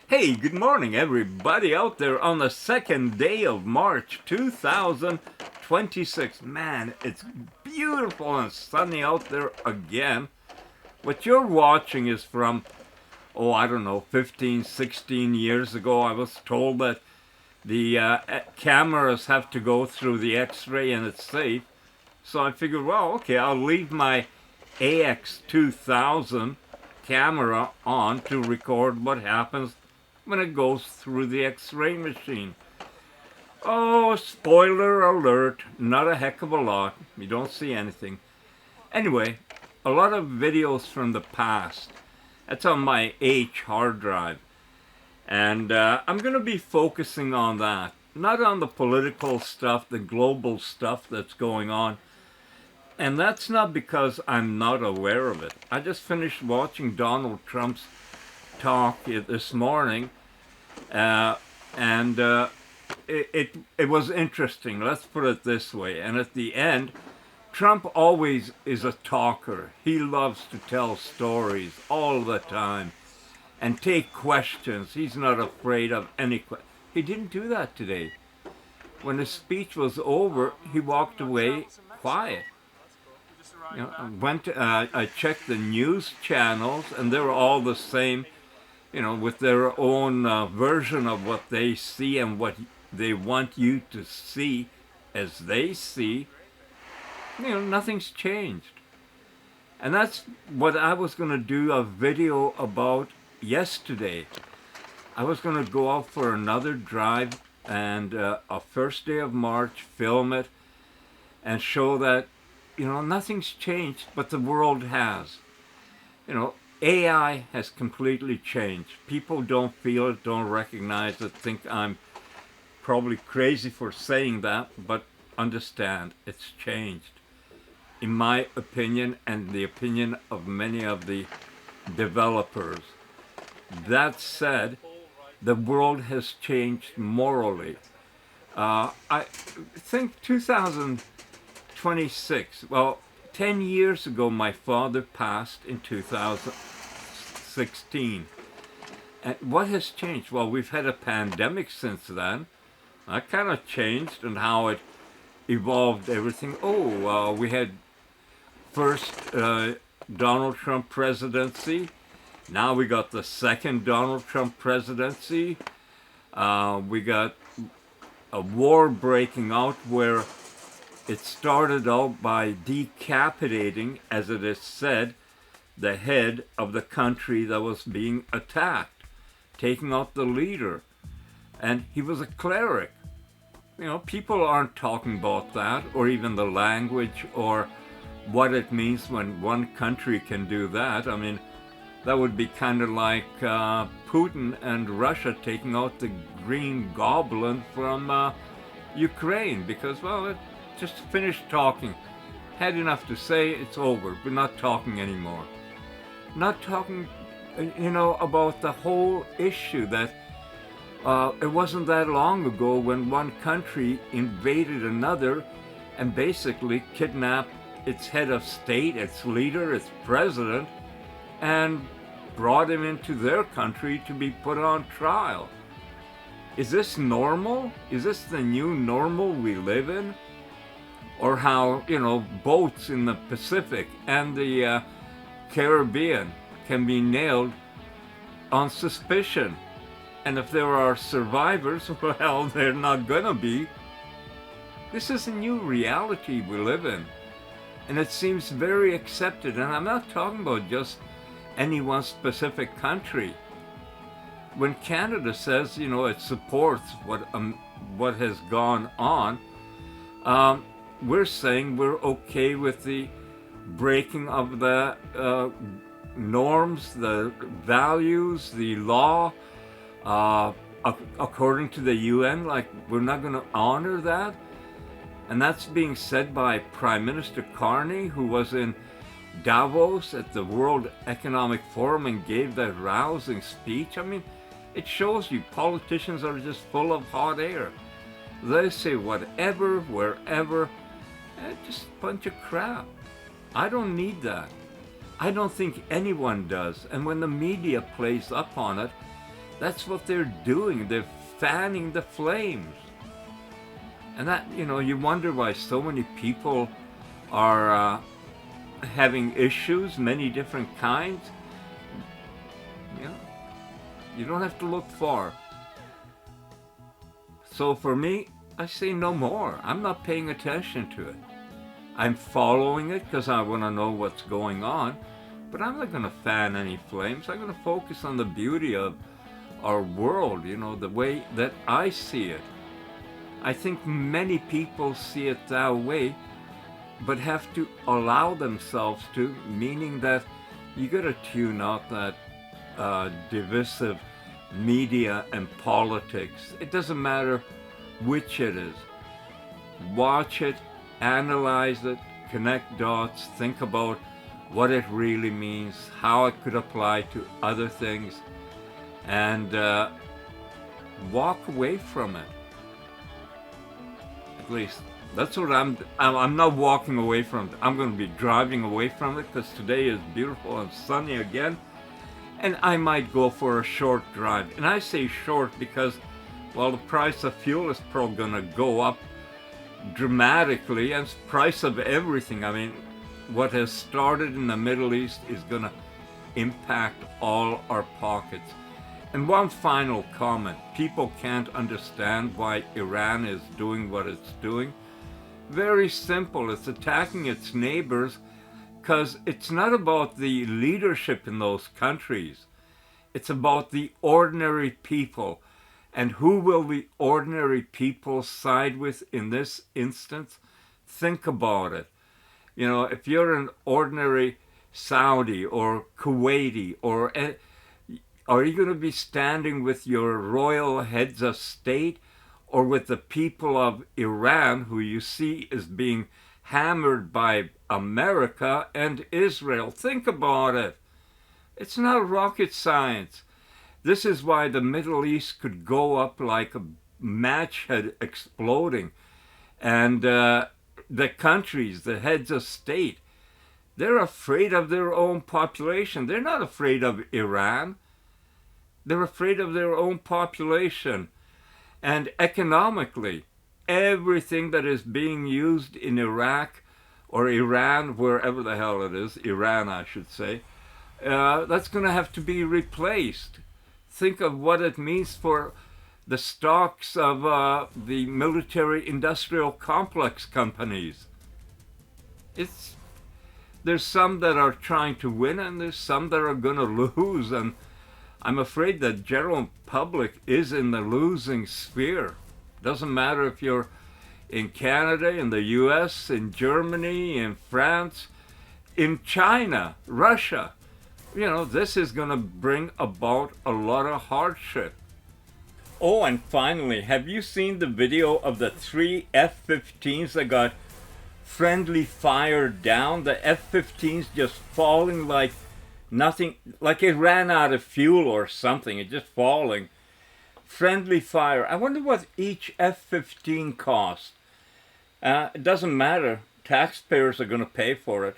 Hey, good morning, everybody out there on the second day of March 2026. Man, it's beautiful and sunny out there again. What you're watching is from, I don't know, 15, 16 years ago. I was told that the cameras have to go through the x-ray and it's safe. So I figured, well, okay, I'll leave my AX2000 camera on to record what happens when it goes through the x-ray machine. Oh, spoiler alert, not a heck of a lot. You don't see anything. Anyway, a lot of videos from the past. That's on my H hard drive. And I'm going to be focusing on that. Not on the political stuff, the global stuff that's going on. And that's not because I'm not aware of it. I just finished watching Donald Trump's talk this morning, and it was interesting. Let's put it this way. And at the end, Trump always is a talker. He loves to tell stories all the time and take questions. He's not afraid of any questions. He didn't do that today. When his speech was over, he walked away quiet. I checked the news channels, and they were all the same, with their own version of what they see and what they want you to see as they see. Nothing's changed. And that's what I was going to do a video about yesterday. I was going to go out for another drive and a first day of March, film it, and show that nothing's changed, but the world has. AI has completely changed. People don't feel it, don't recognize it, think I'm probably crazy for saying that, but understand, it's changed. In my opinion, and the opinion of many of the developers. That said, the world has changed morally. I think 2026, well, 10 years ago my father passed in 2016. And what has changed? Well, we've had a pandemic since then. That kind of changed and how it evolved everything. We had first Donald Trump presidency. Now we got the second Donald Trump presidency. We got a war breaking out where it started out by decapitating, as it is said, the head of the country that was being attacked, taking out the leader. And he was a cleric. People aren't talking about that, or even the language, or what it means when one country can do that. I mean, that would be kind of like Putin and Russia taking out the Green Goblin from Ukraine, because, well, it just finished talking. Had enough to say, it's over. We're not talking anymore. Not talking, about the whole issue that it wasn't that long ago when one country invaded another and basically kidnapped its head of state, its leader, its president, and brought him into their country to be put on trial. Is this normal? Is this the new normal we live in? Or how, boats in the Pacific and the Caribbean can be nailed on suspicion. And if there are survivors, well, they're not gonna be. This is a new reality we live in. And it seems very accepted. And I'm not talking about just any one specific country. When Canada says, it supports what has gone on, we're saying we're okay with the breaking of the norms, the values, the law, according to the UN. Like, we're not going to honor that. And that's being said by Prime Minister Carney, who was in Davos at the World Economic Forum and gave that rousing speech. I mean, it shows you politicians are just full of hot air. They say whatever, wherever, just a bunch of crap. I don't need that. I don't think anyone does. And when the media plays up on it, That's what they're doing. They're fanning the flames. And that, you wonder why so many people are having issues, many different kinds. You know, you don't have to look far. So for me, I say no more. I'm not paying attention to it. I'm following it because I want to know what's going on, but I'm not going to fan any flames. I'm going to focus on the beauty of our world, the way that I see it. I think many people see it that way, but have to allow themselves to, meaning that you got to tune out that divisive media and politics. It doesn't matter which it is. Watch it, analyze it, connect dots, think about what it really means, how it could apply to other things, and walk away from it. At least that's what I'm not walking away from it. I'm going to be driving away from it because today is beautiful and sunny again. And I might go for a short drive. And I say short because, well, the price of fuel is probably going to go up dramatically, and the price of everything. I mean, what has started in the Middle East is going to impact all our pockets. And one final comment. People can't understand why Iran is doing what it's doing. Very simple. It's attacking its neighbors because it's not about the leadership in those countries. It's about the ordinary people. And who will the ordinary people side with in this instance? Think about it. If you're an ordinary Saudi or Kuwaiti, are you going to be standing with your royal heads of state or with the people of Iran, who you see is being hammered by America and Israel? Think about it. It's not rocket science. This is why the Middle East could go up like a match head exploding. And the countries, the heads of state, they're afraid of their own population. They're not afraid of Iran. They're afraid of their own population. And economically, everything that is being used in Iraq or Iran, wherever the hell it is, Iran I should say, that's going to have to be replaced. Think of what it means for the stocks of the military-industrial complex companies. There's some that are trying to win, and there's some that are going to lose, and I'm afraid that general public is in the losing sphere. Doesn't matter if you're in Canada, in the US, in Germany, in France, in China, Russia. This is going to bring about a lot of hardship. Oh, and finally, have you seen the video of the 3 F-15s that got friendly fire down? The F-15s just falling like nothing, like it ran out of fuel or something. It's just falling. Friendly fire. I wonder what each F-15 cost. It doesn't matter. Taxpayers are going to pay for it.